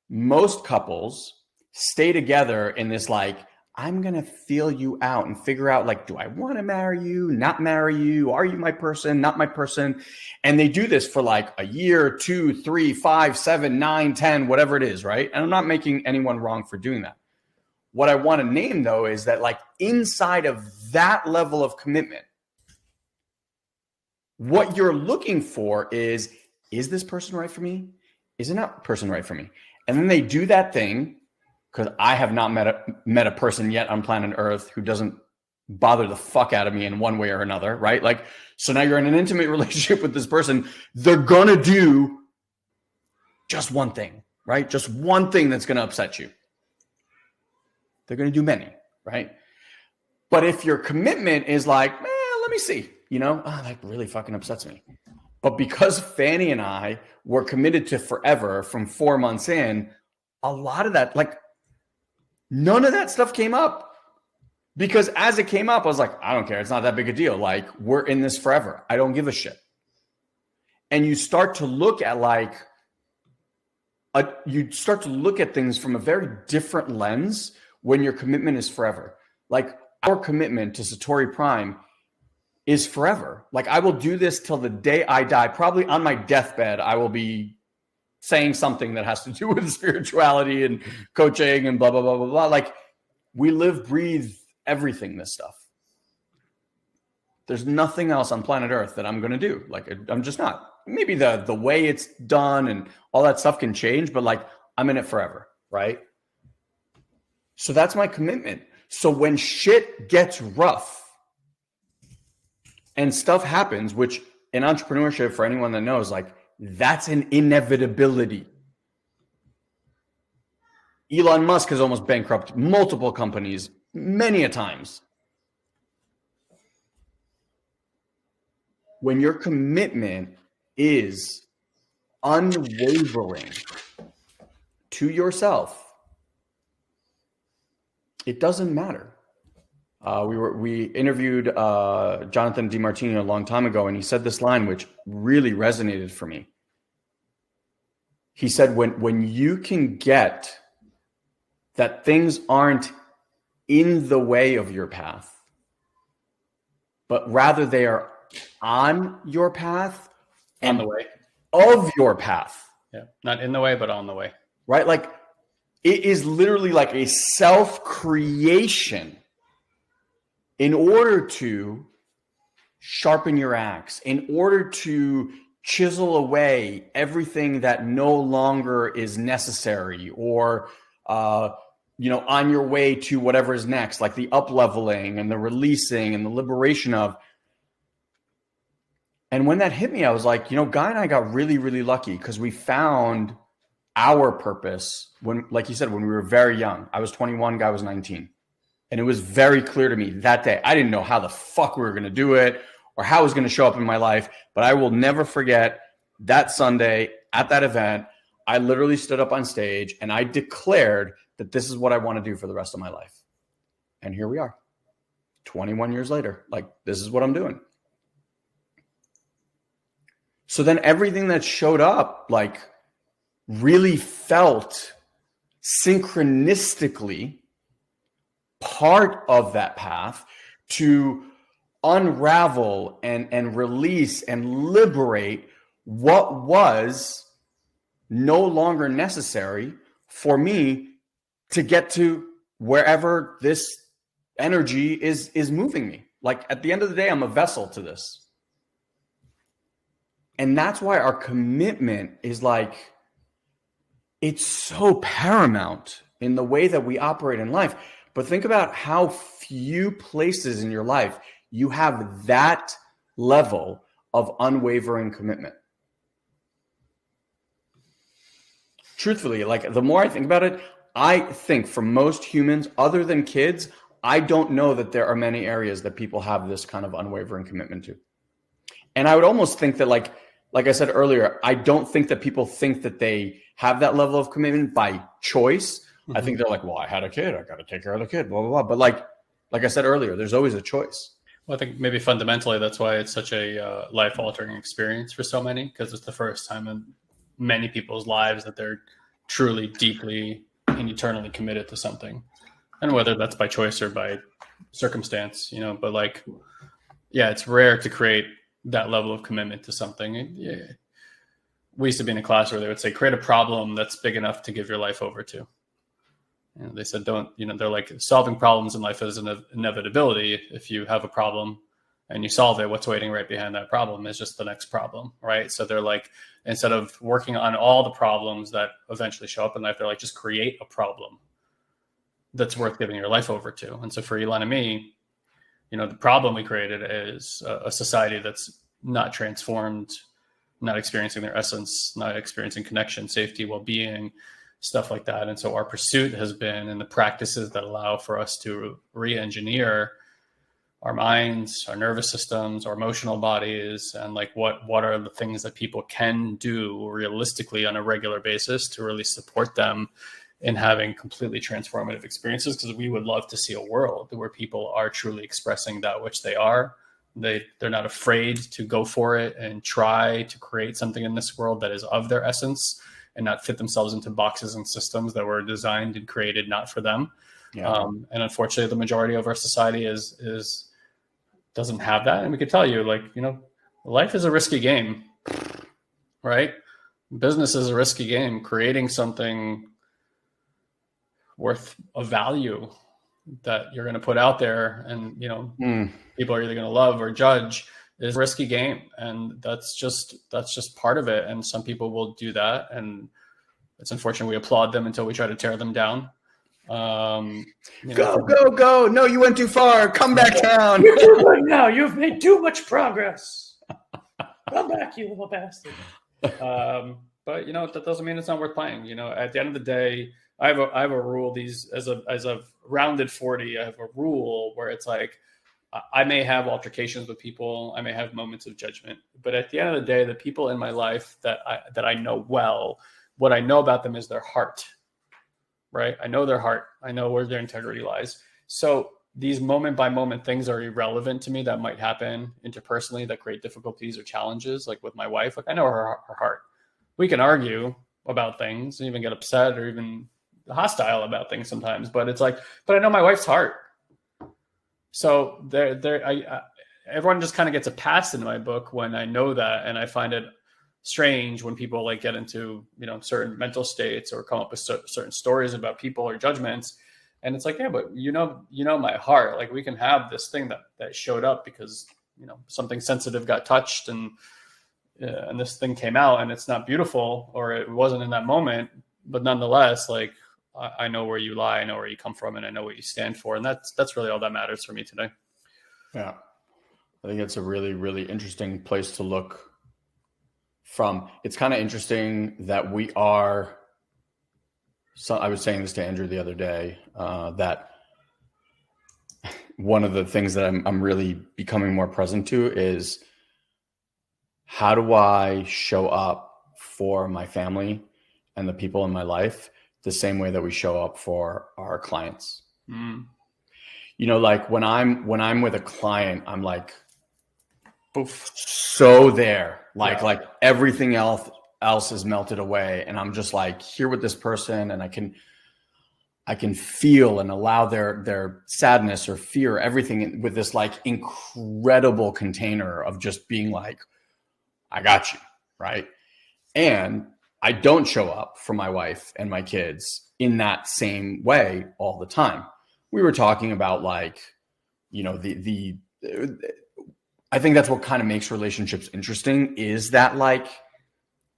most couples stay together in this, like, I'm going to feel you out and figure out, like, do I want to marry you, not marry you? Are you my person, not my person? And they do this for like a year, 2, 3, 5, 7, 9, 10, whatever it is, right? And I'm not making anyone wrong for doing that. What I want to name, though, is that like inside of that level of commitment, what you're looking for is this person right for me? Is that person right for me? And then they do that thing, because I have not met a person yet on planet Earth who doesn't bother the fuck out of me in one way or another, right? Like, so now you're in an intimate relationship with this person. They're going to do just one thing, right? Just one thing that's going to upset you. They're going to do many, right? But if your commitment is like, let me see, that really fucking upsets me. But because Fanny and I were committed to forever from 4 months in, a lot of that, like, none of that stuff came up. Because as it came up, I was like, I don't care. It's not that big a deal. Like, we're in this forever. I don't give a shit. And you start to look at things from a very different lens when your commitment is forever. Like, our commitment to Satori Prime is forever. Like, I will do this till the day I die. Probably on my deathbed, I will be saying something that has to do with spirituality and coaching and blah, blah, blah, blah, blah. Like, we live, breathe everything, this stuff. There's nothing else on planet Earth that I'm going to do. Like, I'm just not. Maybe the way it's done and all that stuff can change, but like, I'm in it forever, right? So that's my commitment. So when shit gets rough and stuff happens, which in entrepreneurship, for anyone that knows, like, that's an inevitability. Elon Musk has almost bankrupted multiple companies many a times. When your commitment is unwavering to yourself, it doesn't matter. We interviewed Jonathan DiMartini a long time ago, and he said this line, which really resonated for me. He said, when you can get that things aren't in the way of your path, but rather they are on your path and on the way of your path. Yeah. Not in the way, but on the way. Right? Like it is literally like a self-creation in order to sharpen your axe, in order to chisel away everything that no longer is necessary or, on your way to whatever is next, like the up-leveling and the releasing and the liberation of. And when that hit me, I was like, Guy and I got really, really lucky because we found our purpose when, like you said, when we were very young. I was 21, Guy was 19. And it was very clear to me that day. I didn't know how the fuck we were going to do it or how it was going to show up in my life. But I will never forget that Sunday at that event. I literally stood up on stage and I declared that this is what I want to do for the rest of my life. And here we are, 21 years later. Like, this is what I'm doing. So then everything that showed up, like, really felt synchronistically part of that path to unravel and release and liberate what was no longer necessary for me to get to wherever this energy is moving me. Like, at the end of the day, I'm a vessel to this. And that's why our commitment is like, it's so paramount in the way that we operate in life. But think about how few places in your life you have that level of unwavering commitment. Truthfully, like, the more I think about it, I think for most humans, other than kids, I don't know that there are many areas that people have this kind of unwavering commitment to. And I would almost think that, like I said earlier, I don't think that people think that they have that level of commitment by choice. Mm-hmm. I think they're like, well, I had a kid, I got to take care of the kid, blah, blah, blah. But like I said earlier, there's always a choice. Well, I think maybe fundamentally that's why it's such a life-altering experience for so many, because it's the first time in many people's lives that they're truly, deeply, and eternally committed to something. And whether that's by choice or by circumstance, but like, yeah, it's rare to create that level of commitment to something. Yeah. We used to be in a class where they would say, create a problem that's big enough to give your life over to. They said, they're like, solving problems in life is an inevitability. If you have a problem and you solve it, what's waiting right behind that problem is just the next problem, right? So they're like, instead of working on all the problems that eventually show up in life, they're like, just create a problem that's worth giving your life over to. And so for Elon and me, the problem we created is a society that's not transformed, not experiencing their essence, not experiencing connection, safety, well-being, stuff like that. And so our pursuit has been in the practices that allow for us to re-engineer our minds, our nervous systems, our emotional bodies, and like what are the things that people can do realistically on a regular basis to really support them in having completely transformative experiences. Because we would love to see a world where people are truly expressing that which they are. They're not afraid to go for it and try to create something in this world that is of their essence and not fit themselves into boxes and systems that were designed and created not for them. Yeah. And unfortunately, the majority of our society doesn't have that. And we could tell you, life is a risky game, right? Business is a risky game. Creating something worth a value that you're going to put out there and, people are either going to love or judge is a risky game. And that's just part of it. And some people will do that. And it's unfortunate. We applaud them until we try to tear them down. Go. No, you went too far. Come back down. You're too good now. You've made too much progress. Come back, you little bastard. But that doesn't mean it's not worth playing. At the end of the day, I have a rule. As I've rounded 40, I have a rule where it's like, I may have altercations with people. I may have moments of judgment, but at the end of the day, the people in my life that I know well, what I know about them is their heart. right? I know their heart. I know where their integrity lies. So these moment by moment things are irrelevant to me that might happen interpersonally that create difficulties or challenges. Like with my wife, like I know her heart. We can argue about things and even get upset or even hostile about things sometimes, but it's like, but I know my wife's heart. So everyone just kind of gets a pass in my book when I know that. And I find it strange when people like get into, certain mental states or come up with certain stories about people or judgments. And it's like, yeah, but my heart, like we can have this thing that showed up because, something sensitive got touched and this thing came out and it's not beautiful or it wasn't in that moment, but nonetheless, like I know where you lie, I know where you come from, and I know what you stand for. And that's really all that matters for me today. Yeah. I think it's a really, really interesting place to look from. It's kind of interesting that we are, so I was saying this to Andrew the other day, that one of the things that I'm really becoming more present to is how do I show up for my family and the people in my life the same way that we show up for our clients. Like when I'm with a client, I'm like, poof, so there, like everything else is melted away. And I'm just like here with this person, and I can feel and allow their sadness or fear, everything with this like incredible container of just being like, I got you. Right. And I don't show up for my wife and my kids in that same way all the time. We were talking about like, I think that's what kind of makes relationships interesting, is that like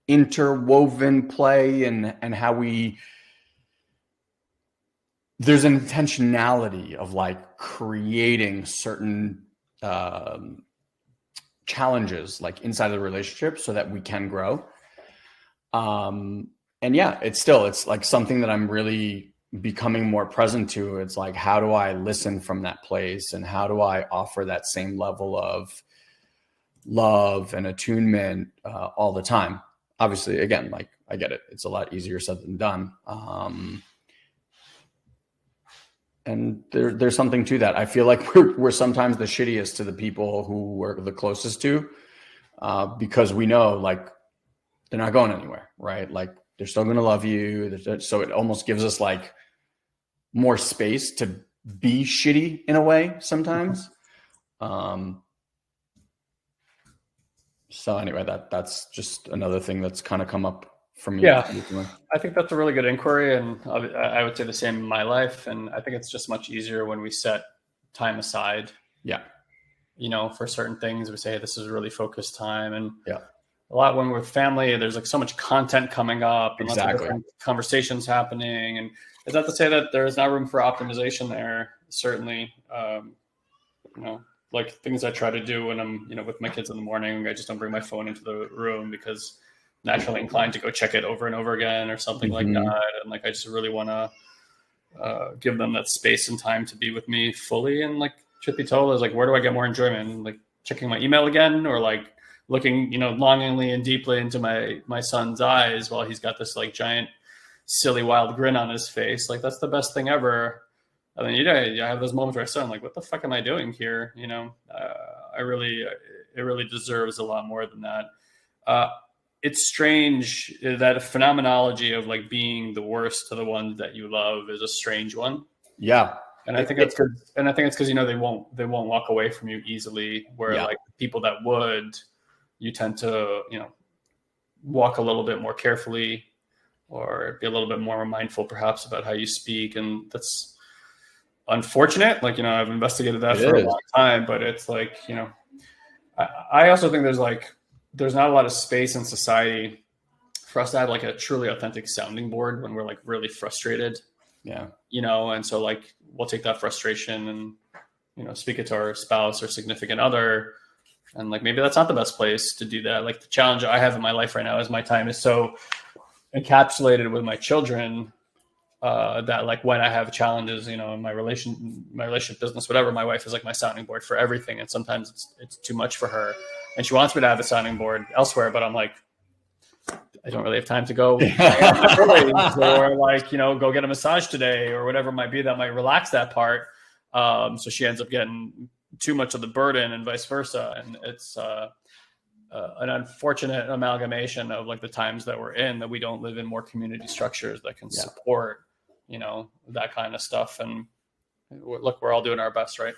interwoven play and how there's an intentionality of like creating certain challenges like inside of the relationship so that we can grow. And yeah, it's like something that I'm really becoming more present to. It's like, how do I listen from that place, and how do I offer that same level of love and attunement all the time? Obviously, again, like I get it. It's a lot easier said than done. And there's something to that. I feel like we're sometimes the shittiest to the people who we're the closest to, because we know like they're not going anywhere, right? Like they're still going to love you. So it almost gives us like more space to be shitty in a way sometimes. So anyway, that's just another thing that's kind of come up for me. Yeah, I think that's a really good inquiry. And I would say the same in my life. And I think it's just much easier when we set time aside. Yeah. For certain things, we say, hey, this is really focused time. And yeah. A lot when we're with family, there's like so much content coming up and lots of different conversations happening. And it's not to say that there is not room for optimization there. Certainly, like things I try to do when I'm, with my kids in the morning, I just don't bring my phone into the room because I'm naturally inclined to go check it over and over again or something like that. And like, I just really want to give them that space and time to be with me fully. And like, truth be told, is like, where do I get more enjoyment? Like checking my email again, or like looking, longingly and deeply into my son's eyes while he's got this like giant, silly, wild grin on his face. Like that's the best thing ever. And then, I have those moments where I say, like, what the fuck am I doing here? It really deserves a lot more than that. It's strange that phenomenology of like being the worst to the ones that you love is a strange one. Yeah. And I think it's because, they won't walk away from you easily, where like people that would, you tend to, walk a little bit more carefully or be a little bit more mindful perhaps about how you speak. And that's unfortunate. Like, I've investigated that for a long time, but it's like, I also think there's not a lot of space in society for us to have like a truly authentic sounding board when we're like really frustrated. Yeah. And so like, we'll take that frustration and, speak it to our spouse or significant other. And like, maybe that's not the best place to do that. Like the challenge I have in my life right now is my time is so encapsulated with my children that like when I have challenges, in my relationship business, whatever, my wife is like my sounding board for everything. And sometimes it's too much for her and she wants me to have a sounding board elsewhere, but I'm like, I don't really have time to go or like, go get a massage today or whatever it might be that might relax that part. So she ends up getting too much of the burden and vice versa. And it's an unfortunate amalgamation of like the times that we're in, that we don't live in more community structures that can support, that kind of stuff. And look, we're all doing our best, right?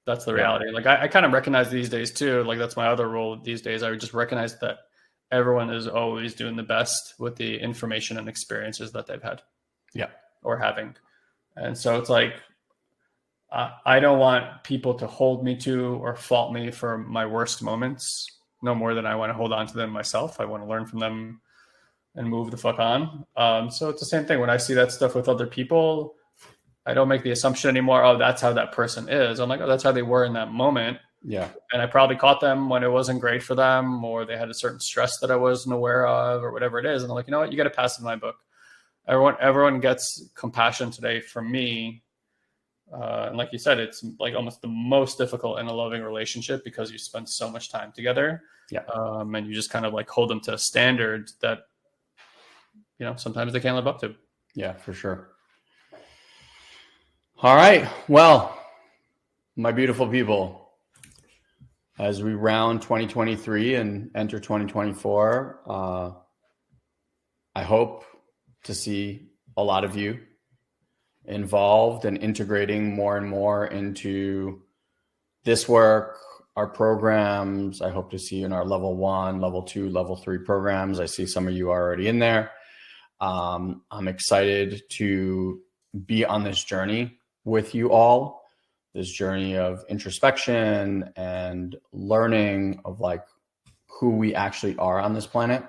That's the reality. Like I kind of recognize these days too, like that's my other role these days. I would just recognize that everyone is always doing the best with the information and experiences that they've had. Yeah. Or having. And so it's like, I don't want people to hold me to or fault me for my worst moments, no more than I want to hold on to them myself. I want to learn from them and move the fuck on. So it's the same thing when I see that stuff with other people. I don't make the assumption anymore, oh, that's how that person is. I'm like, oh, that's how they were in that moment. Yeah. And I probably caught them when it wasn't great for them, or they had a certain stress that I wasn't aware of, or whatever it is. And I'm like, you know what? You got to pass in my book. Everyone gets compassion today from me. And like you said, it's like almost the most difficult in a loving relationship because you spend so much time together. Yeah. And you just kind of like hold them to a standard that, sometimes they can't live up to. Yeah, for sure. All right. Well, my beautiful people, as we round 2023 and enter 2024, I hope to see a lot of you involved and integrating more and more into this work, our programs. I hope to see you in our level 1, level 2, level 3 programs. I see some of you are already in there. I'm excited to be on this journey with you all, this journey of introspection and learning of like who we actually are on this planet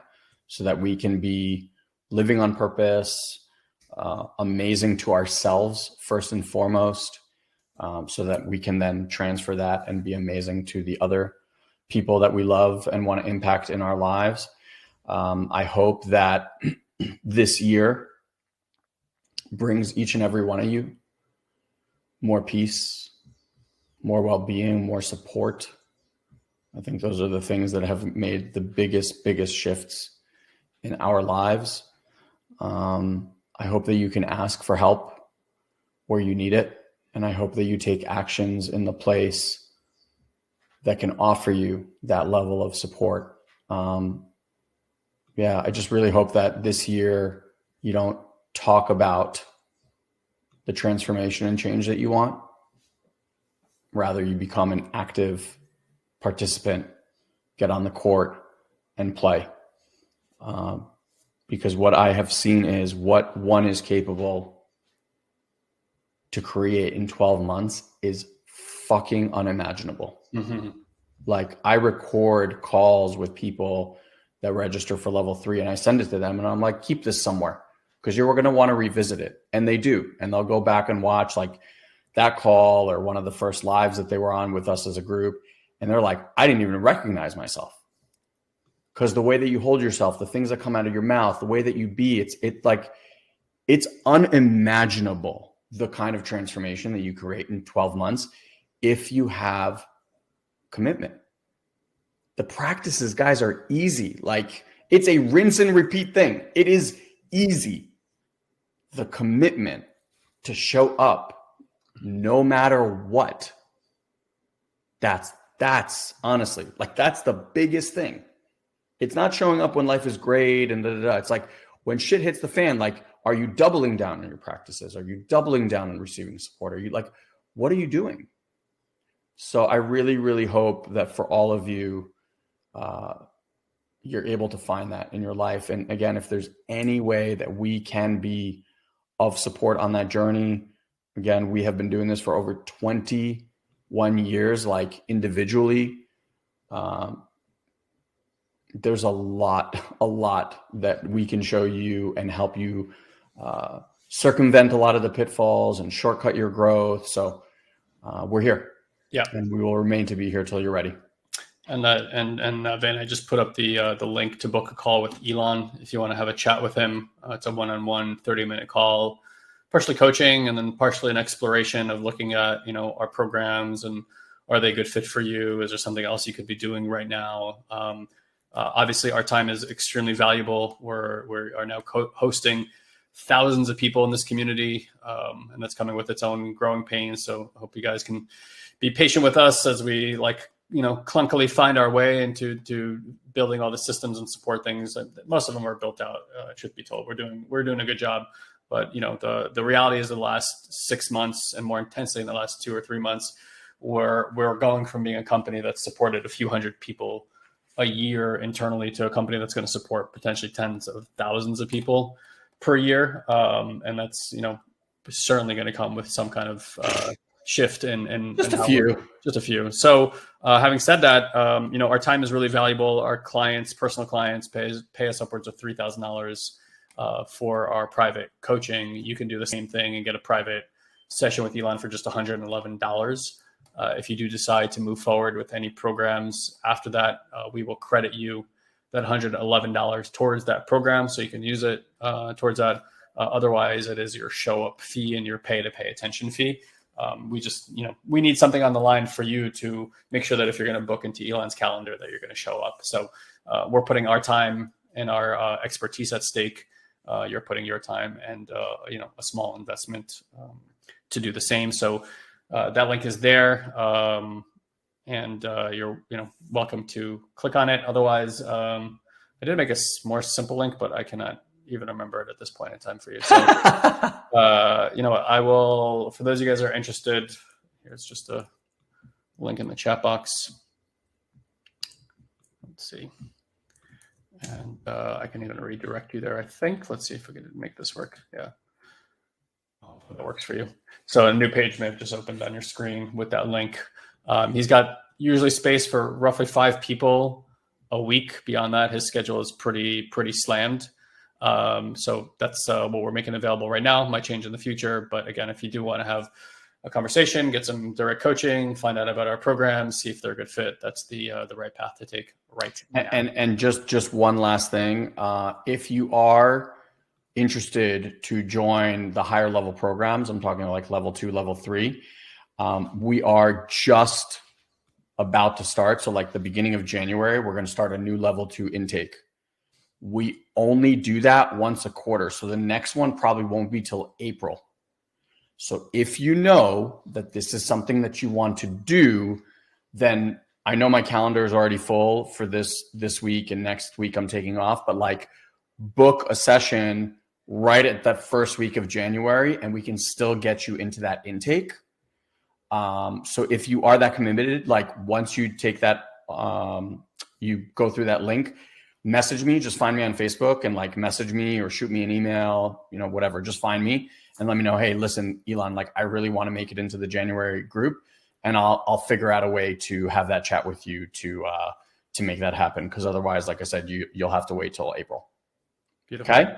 so that we can be living on purpose, amazing to ourselves first and foremost, so that we can then transfer that and be amazing to the other people that we love and want to impact in our lives. I hope that this year brings each and every one of you more peace, more well-being, more support. I think those are the things that have made the biggest shifts in our lives. I hope that you can ask for help where you need it. And I hope that you take actions in the place that can offer you that level of support. I just really hope that this year you don't talk about the transformation and change that you want. Rather, you become an active participant, get on the court and play. Because what I have seen is what one is capable to create in 12 months is fucking unimaginable. Mm-hmm. Like I record calls with people that register for level 3 and I send it to them and I'm like, keep this somewhere because you're going to want to revisit it. And they do. And they'll go back and watch like that call or one of the first lives that they were on with us as a group. And they're like, I didn't even recognize myself. Because the way that you hold yourself, the things that come out of your mouth, the way that you be, it's unimaginable, the kind of transformation that you create in 12 months if you have commitment. The practices, guys, are easy. Like it's a rinse and repeat thing. It is easy. The commitment to show up no matter what, that's honestly, like that's the biggest thing. It's not showing up when life is great and It's like when shit hits the fan, like, are you doubling down on your practices? Are you doubling down on receiving support? Are you like, what are you doing? So I really, really hope that for all of you, you're able to find that in your life. And again, if there's any way that we can be of support on that journey, again, we have been doing this for over 21 years, like individually. There's a lot that we can show you and help you circumvent a lot of the pitfalls and shortcut your growth. So we're here. Yeah. And we will remain to be here till you're ready. And Van, I just put up the link to book a call with Elon if you want to have a chat with him. It's a one-on-one 30-minute call, partially coaching and then partially an exploration of looking at, our programs and are they a good fit for you? Is there something else you could be doing right now? Obviously, our time is extremely valuable. We are now hosting thousands of people in this community, and that's coming with its own growing pains. So I hope you guys can be patient with us as we clunkily find our way into building all the systems and support things. Most of them are built out. Truth be told, we're doing a good job. But the reality is, the last 6 months, and more intensely in the last 2 or 3 months, we're going from being a company that supported a few hundred people a year internally to a company that's going to support potentially tens of thousands of people per year, and that's certainly going to come with some kind of shift in just a few. So having said that, our time is really valuable. Our clients, personal clients, pay us upwards of $3,000 for our private coaching. You can do the same thing and get a private session with Elon for just $111. If you do decide to move forward with any programs after that, we will credit you that $111 towards that program, so you can use it towards that. Otherwise, it is your show up fee and your pay attention fee. We need something on the line for you to make sure that if you're going to book into Elon's calendar, that you're going to show up. So we're putting our time and our expertise at stake. You're putting your time and a small investment to do the same. So that link is there, and you're welcome to click on it. Otherwise, I did make a more simple link, but I cannot even remember it at this point in time for you. So, I will, for those of you guys that are interested, here's just a link in the chat box. Let's see. And I can even redirect you there, I think. Let's see if we can make this work. Yeah. Oh, that works for you. So a new page may have just opened on your screen with that link. He's got usually space for roughly 5 people a week. Beyond that, his schedule is pretty slammed. So that's what we're making available right now. Might change in the future, but again, if you do want to have a conversation, get some direct coaching, find out about our programs, see if they're a good fit, that's the right path to take right now. And just one last thing, if you are interested to join the higher level programs, I'm talking like level 2, level 3, we are just about to start. So like the beginning of January, we're going to start a new level 2 intake. We only do that once a quarter. So the next one probably won't be till April. So if you know that this is something that you want to do, then I know my calendar is already full for this week, and next week I'm taking off, but like book a session right at that first week of January and we can still get you into that intake. So if you are that committed, like once you take that, you go through that link, message me, just find me on Facebook and like message me or shoot me an email, whatever, just find me and let me know, hey, listen, Elon, like I really want to make it into the January group, and I'll figure out a way to have that chat with you to make that happen. Cause otherwise, like I said, you'll have to wait till April. Beautiful. Okay.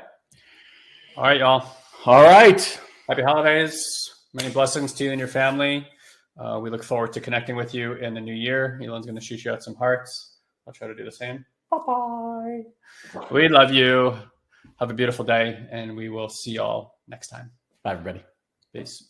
All right, y'all. All right. Happy holidays. Many blessings to you and your family. We look forward to connecting with you in the new year. Elon's going to shoot you out some hearts. I'll try to do the same. Bye-bye. We love you. Have a beautiful day, and we will see y'all next time. Bye, everybody. Peace.